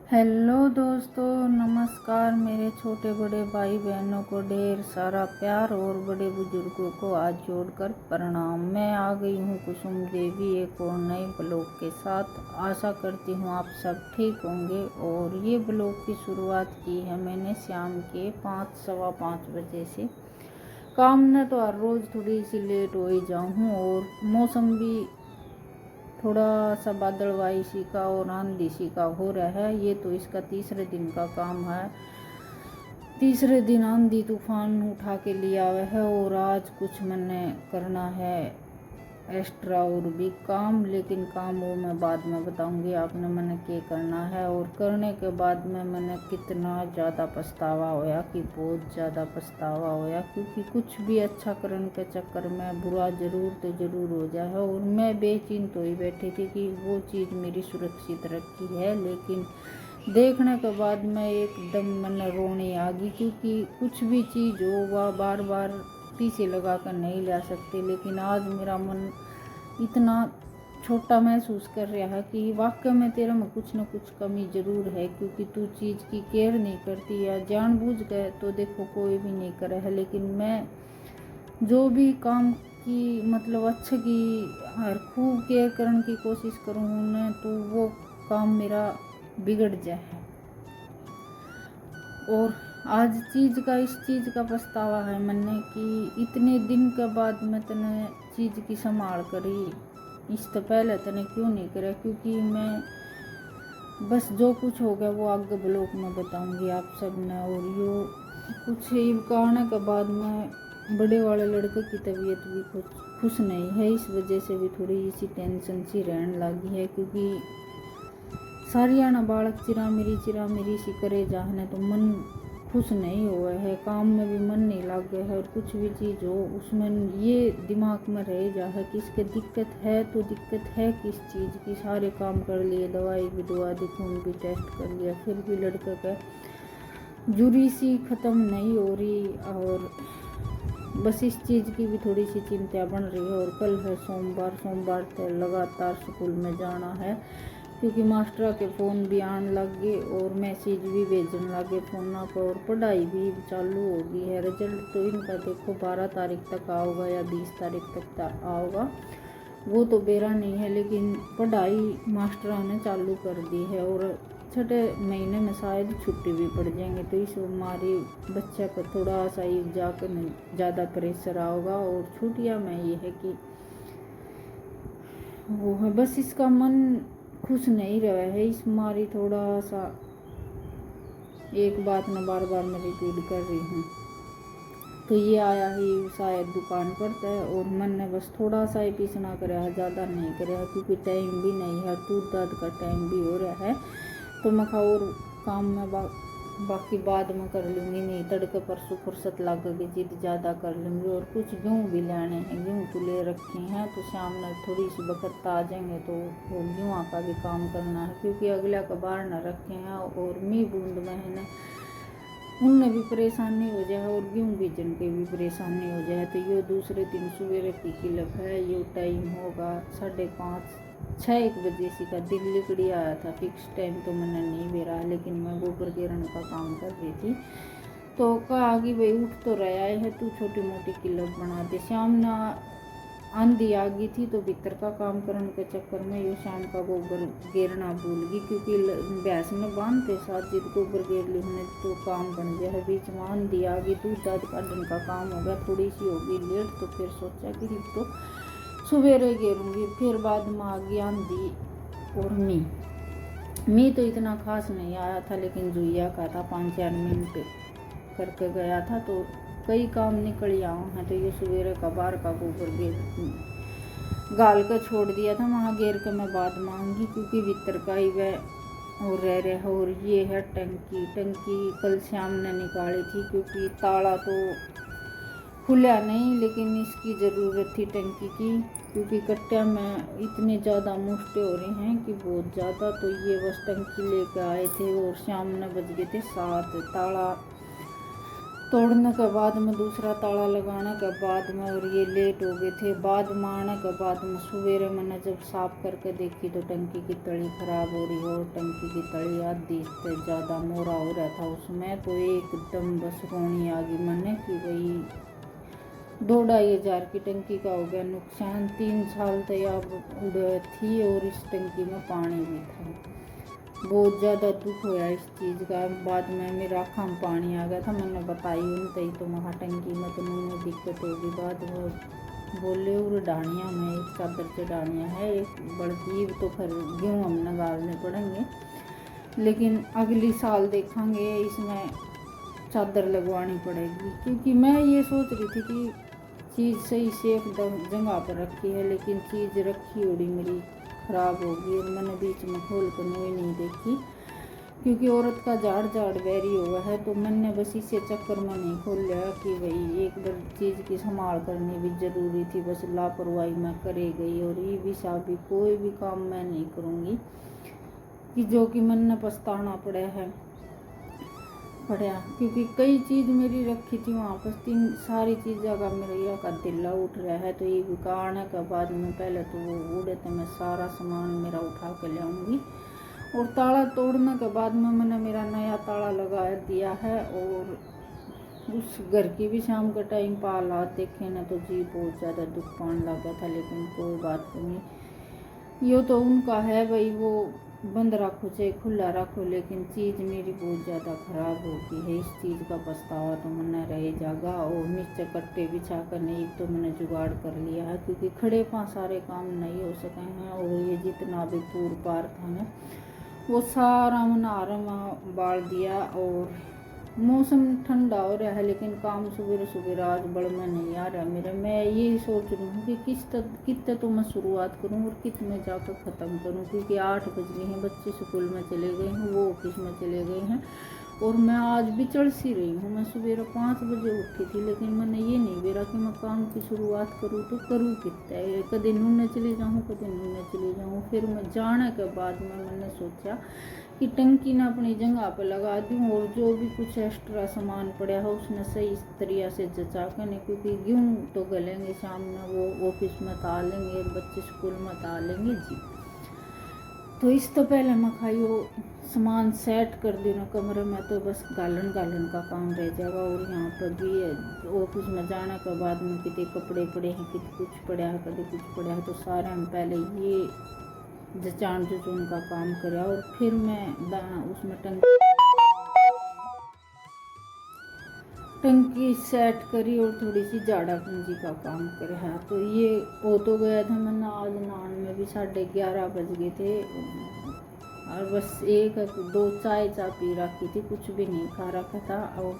Hello दोस्तों, नमस्कार। मेरे छोटे बड़े भाई बहनों को ढेर सारा प्यार और बड़े बुजुर्गों को हाथ जोड़कर प्रणाम। मैं आ गई हूँ कुसुम देवी एक और नए ब्लॉग के साथ। आशा करती हूँ आप सब ठीक होंगे। और ये ब्लॉग की शुरुआत की है मैंने शाम के 5 सवा 5 बजे से। काम में तो हर रोज़ थोड़ी सी लेट हो ही जाऊँ और मौसम भी थोड़ा सा बादलवाई सी का और आंधी सी का हो रहा है। ये तो इसका तीसरे दिन का काम है। तीसरे दिन आंधी तूफान उठा के लिया हुआ है और आज कुछ मैंने करना है एक्स्ट्रा और भी काम। लेकिन काम वो मैं बाद में बताऊंगी आपने मैंने क्या करना है। और करने के बाद में मैंने कितना ज़्यादा पछतावा होया कि बहुत ज़्यादा पछतावा होया, क्योंकि कुछ भी अच्छा करने के चक्कर में बुरा ज़रूर तो ज़रूर हो जाए। और मैं बेचैन तो ही बैठी थी कि वो चीज़ मेरी सुरक्षित रखी है, लेकिन देखने के बाद मैं एकदम मन रोने आ गई। क्योंकि कुछ भी चीज़ हो वह बार बार पीछे लगा कर नहीं ला सकते। लेकिन आज मेरा मन इतना छोटा महसूस कर रहा है कि वाकई में तेरे में कुछ न कुछ कमी ज़रूर है, क्योंकि तू चीज़ की केयर नहीं करती या जानबूझ कर तो देखो कोई भी नहीं करे है। लेकिन मैं जो भी काम की मतलब अच्छे की हर खूब केयर करने की कोशिश करूँ न, तो वो काम मेरा बिगड़ जाए। और आज इस चीज़ का पछतावा है मैंने कि इतने दिन के बाद मैं तने चीज़ की संभाल करी। इससे पहले तने क्यों नहीं करा, क्योंकि मैं बस जो कुछ हो गया वो आगे ब्लॉग में बताऊंगी आप सब ने। और यो कुछ ही कहने के बाद में बड़े वाले लड़के की तबीयत भी खुश नहीं है। इस वजह से भी थोड़ी सी टेंशन सी रहने लगी है, क्योंकि सारियाना बालक चिरा मेरी सी करे जाने तो मन खुश नहीं हुआ है। काम में भी मन नहीं लग गया है। और कुछ भी चीज़ हो उसमें ये दिमाग में रह जा है कि इसके दिक्कत है तो दिक्कत है किस चीज़ की। सारे काम कर लिए, दवाई भी दवा दी, खून भी टेस्ट कर लिया, फिर भी लड़के का जुरी सी ख़त्म नहीं हो रही। और बस इस चीज़ की भी थोड़ी सी चिंता बन रही है। और कल है सोमवार से लगातार स्कूल में जाना है, क्योंकि मास्टर के फ़ोन भी आने लग गए और मैसेज भी भेजने लगे फ़ोन पर। और पढ़ाई भी चालू हो गई है। रिजल्ट तो इनका देखो 12 तारीख तक आओगा या 20 तारीख तक आओगा, वो तो बेरा नहीं है। लेकिन पढ़ाई मास्टरों ने चालू कर दी है और छठे महीने में शायद छुट्टी भी पड़ जाएंगे। तो इस हमारी बच्चा को थोड़ा सा एग्जाम में ज़्यादा प्रेशर आओगा। और छुट्टियाँ में ये है कि वो है बस इसका मन खुश नहीं रहा है। इस मारी थोड़ा सा एक बात मैं बार बार मैं रिपीट कर रही हूँ। तो ये आया ही शायद दुकान पर था और मन ने बस थोड़ा सा ही पीसना कराया है, ज़्यादा नहीं कराया, क्योंकि टाइम भी नहीं है, दूध दाद का टाइम भी हो रहा है। तो मैं कहा और काम में बाकी बाद में कर लूँगी, नहीं तड़के परसों फुर्सत लगेगी जिद ज़्यादा कर लूँगी। और कुछ गेहूँ भी लेने हैं, गेहूँ तो ले रखे हैं, तो शाम में थोड़ी सी वक्त आ जाएंगे तो वो गेहूँ का भी काम करना है, क्योंकि अगला कबार न रखे हैं और मी बूंद में है न, उनमें भी परेशानी हो जाए और गेहूँ बीजन के भी परेशानी हो जाए। तो ये दूसरे दिन सवेरे की किलफ है। ये टाइम होगा 5:30-6 बजे का दिल लिकड़ी आया था। फिक्स टाइम तो मैंने नहीं बेरा, लेकिन मैं गोबर गिरन का काम कर रही थी। तो कहा कि भाई उठ तो रहा है, तू छोटी मोटी किलफ बना दे। शाम ना आंधी आ गई थी तो भीतर का काम करने के चक्कर में ये शाम का गोबर गेरना भूल गई, क्योंकि भैंस में बांधते साथ जिद गोबर गेर ली हमने तो काम बन गया है। बीच में आंधी आ गई, दूध दाद काटने का काम हो गया, थोड़ी सी होगी लेट। तो फिर सोचा कि तो सवेरे गेरूँगी। फिर बाद में आ गई आंधी और मी तो इतना खास नहीं आया था, लेकिन जुइया का था 5-4 मिनट करके गया था तो कई काम निकल आऊँ हैं। तो ये सवेरे का बार का गोबर गेर गाल कर छोड़ दिया था, वहाँ गेर के मैं बात मांगी, क्योंकि भीतर का ही वह और रह रहा। और ये है टंकी कल शाम ने निकाली थी, क्योंकि ताला तो खुला नहीं, लेकिन इसकी ज़रूरत थी टंकी की, क्योंकि कट्टा में इतने ज़्यादा मुश्ते हो रहे हैं कि बहुत ज़्यादा। तो ये बस टंकी लेकर आए थे और शाम ने बज गए थे 7। ताला तोड़ने के बाद में दूसरा ताला लगाने के बाद में, और ये लेट हो गए थे। बाद में आने के बाद में सवेरे मैंने जब साफ़ करके देखी तो टंकी की तली ख़राब हो रही हो। टंकी की तली आधी से ज़्यादा मोरा हो रहा था उसमें। तो एकदम बस रोनी आ गई मैंने कि भाई 2-2.5 हज़ार की टंकी का हो गया नुकसान। 3 साल तैयार थी और इस टंकी में पानी भी था। बहुत ज़्यादा दुख हुआ इस चीज़ का। बाद में मेरा आँखों में पानी आ गया था। मैंने बताई उन तो वहाँ टंकी में तो मुझे दिक्कत होगी। बाद वो बोले और डानिया में एक चादर से डानिया है एक बड़की, तो फिर गेहूँ हमने गालने पड़ेंगे, लेकिन अगली साल देखेंगे इसमें चादर लगवानी पड़ेगी। क्योंकि मैं ये सोच रही थी कि चीज़ सही सेफ जगह पर रखी है, लेकिन चीज़ रखी उड़ी मेरी ख़राब होगी। और मैंने बीच में खोल कर नहीं देखी, क्योंकि औरत का झाड़ बैरी हुआ है। तो मैंने बस इसे चक्कर में नहीं खोल लिया कि भाई एक बार चीज़ की संभाल करनी भी ज़रूरी थी। बस लापरवाही मैं करे गई। और ये भी साबी कोई भी काम मैं नहीं करूँगी कि जो कि मैंने पछताना पड़ा, क्योंकि कई चीज़ मेरी रखी थी वहाँ पर। 3 सारी चीज़ों का मेरा यह का दिल्ला उठ रहा है। तो ये विकाने के बाद में पहले तो वो उड़े तो मैं सारा सामान मेरा उठा के ले आऊँगी। और ताला तोड़ने के बाद में मैंने मेरा नया ताला लगा दिया है। और उस घर की भी शाम के टाइम पर हालात देखे ना तो जी बहुत ज़्यादा दुख पाने लगा था। लेकिन कोई बात नहीं, यो तो उनका है भाई, वो बंद रखो चाहे खुला रखो, लेकिन चीज़ मेरी बहुत ज़्यादा ख़राब हो गई है। इस चीज़ का पछतावा तो मैंने रह जाएगा। और नीचे कट्टे बिछा कर नहीं तो मैंने जुगाड़ कर लिया है, क्योंकि खड़े पाँव सारे काम नहीं हो सके हैं। और ये जितना भी पूर पार था ना वो सारा मैंने आराम बाल दिया। और मौसम ठंडा हो रहा है, लेकिन काम सुबह आज बड़ में नहीं आ रहा मेरे। मैं ये सोच रही हूँ कि कितने तो मैं शुरुआत करूँ और कितने जाकर ख़त्म करूँ, क्योंकि 8 बज गए हैं, बच्चे स्कूल में चले गए हैं, वो ऑफिस में चले गए हैं। और मैं आज भी चढ़ सी रही हूँ। मैं सुबह 5 बजे उठी थी, लेकिन मैंने ये नहीं बेरा कि मैं काम की शुरुआत करूँ तो करूँ कितना। कभी नूने चली जाऊँ, कभी नूने चली जाऊँ। फिर मैं जाने के बाद में मैंने सोचा कि टंकी ना अपनी जगह पर लगा दूँ, और जो भी कुछ एक्स्ट्रा सामान पड़ा है उसने सही इस तरीक़े से जचा कर नहीं, क्योंकि गेहूँ तो गलेंगे शाम में, वो ऑफिस में ता लेंगे, बच्चे स्कूल में ता लेंगे जी। तो इस तो पहले मैं खाई वो सामान सेट कर दी ना कमरे में, तो बस गालन का काम रह जाएगा। और यहाँ पर भी ऑफिस में जाने के बाद में कितने कपड़े पड़े हैं, कितने कुछ पड़ा है, कभी कुछ पड़ा है, तो सारे हम पहले ये जचान जुचून का काम करा। और फिर मैं उसमें टंकी सेट करी और थोड़ी सी झाड़ा पूंजी का काम करा है। तो ये हो तो गया था। मैंने आज नहान में भी 11:30 बज गए थे, और बस 1-2 चाय पी रखी थी, कुछ भी नहीं खा रखा था। और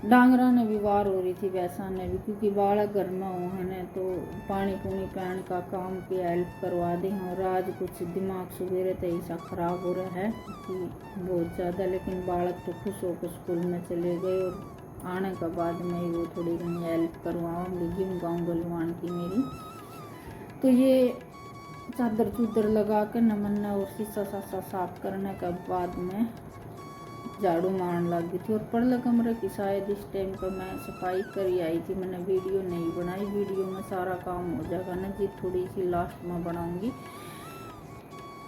डांगरा ने भी वार हो रही थी, वैसा ने भी, क्योंकि बालक घर में हुआ है तो पानी पूनी पैन का काम की हेल्प करवा दें। और आज कुछ दिमाग सुबह तो ऐसा ख़राब हो रहा है कि बहुत ज़्यादा। लेकिन बालक तो खुश होकर स्कूल में चले गए, और आने के बाद मैं वो थोड़ी घनी हेल्प करवाऊँगी जिम गाँव गलवान की मेरी। तो ये चादर चूदर लगा कर नमन्ना और शीशा साफ करने के बाद में झाड़ू मारने लगी थी। और पड़ले कमरे की शायद इस टाइम पर मैं सफाई करी आई थी। मैंने वीडियो नहीं बनाई, वीडियो में सारा काम हो जाएगा ना जी, थोड़ी सी लास्ट में बनाऊंगी,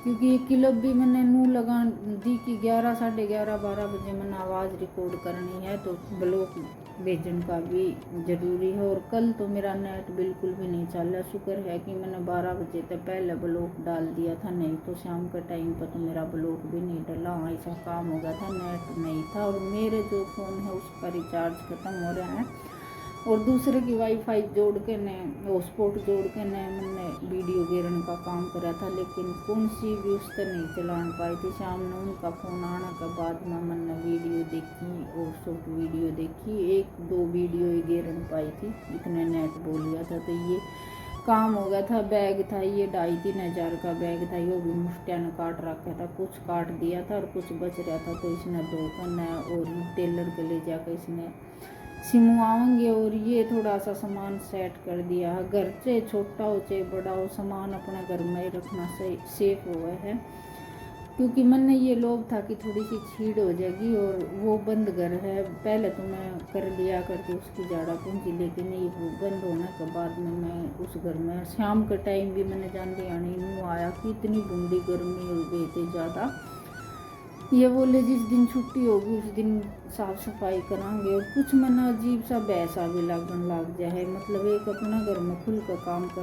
क्योंकि ये क्लिप भी मैंने नू लगा दी कि 11-11:30 बजे मैंने आवाज़ रिकॉर्ड करनी है। तो ब्लॉग भेजने का भी ज़रूरी है। और कल तो मेरा नेट बिल्कुल भी नहीं चल रहा। शुक्र है कि मैंने 12 बजे तक पहले ब्लॉग डाल दिया था, नहीं तो शाम के टाइम पर तो मेरा ब्लॉग भी नहीं डला। ऐसा काम हो गया था, नेट नहीं था। और मेरे जो फ़ोन है उसका रिचार्ज ख़त्म हो रहा है, और दूसरे की वाईफाई जोड़ के ने हॉटस्पॉट जोड़ के ने मैंने वीडियो गिरने का काम करा था, लेकिन कौन सी भी उस तरह नहीं चला पाई थी। शाम में उनका फ़ोन आने के बाद में मैंने वीडियो देखी और शॉर्ट वीडियो देखी, 1-2 वीडियो ही गिरन पाई थी, इतने नेट बोल गया था। तो ये काम हो गया था। बैग था ये 2,5-3 हज़ार का बैग था, ये भी मुस्टिया ने काट रखा था, कुछ काट दिया था और कुछ बच रहा था। तो इसने धोकर नया और टेलर के ले जाकर इसने सिमवाएंगे। और ये थोड़ा सा सामान सेट कर दिया है। घर चाहे छोटा हो चाहे बड़ा हो, सामान अपने घर में ही रखना सही सेफ हुआ है। क्योंकि मन में ये लोभ था कि थोड़ी सी छीड़ हो जाएगी, और वो बंद घर है, पहले तो मैं कर लिया करती उसकी झाड़ा पूंजी, लेकिन ये वो बंद होने के बाद में मैं उस घर में शाम के टाइम भी मैंने जान दिया नहीं आया कि इतनी बूंदी गर्मी हो गई थी ज़्यादा। ये बोले जिस दिन छुट्टी होगी उस दिन साफ सफाई करांगे, और कुछ मन अजीब सा बैसा भी लगन लग जाए, मतलब एक अपना घर में खुल कर काम कर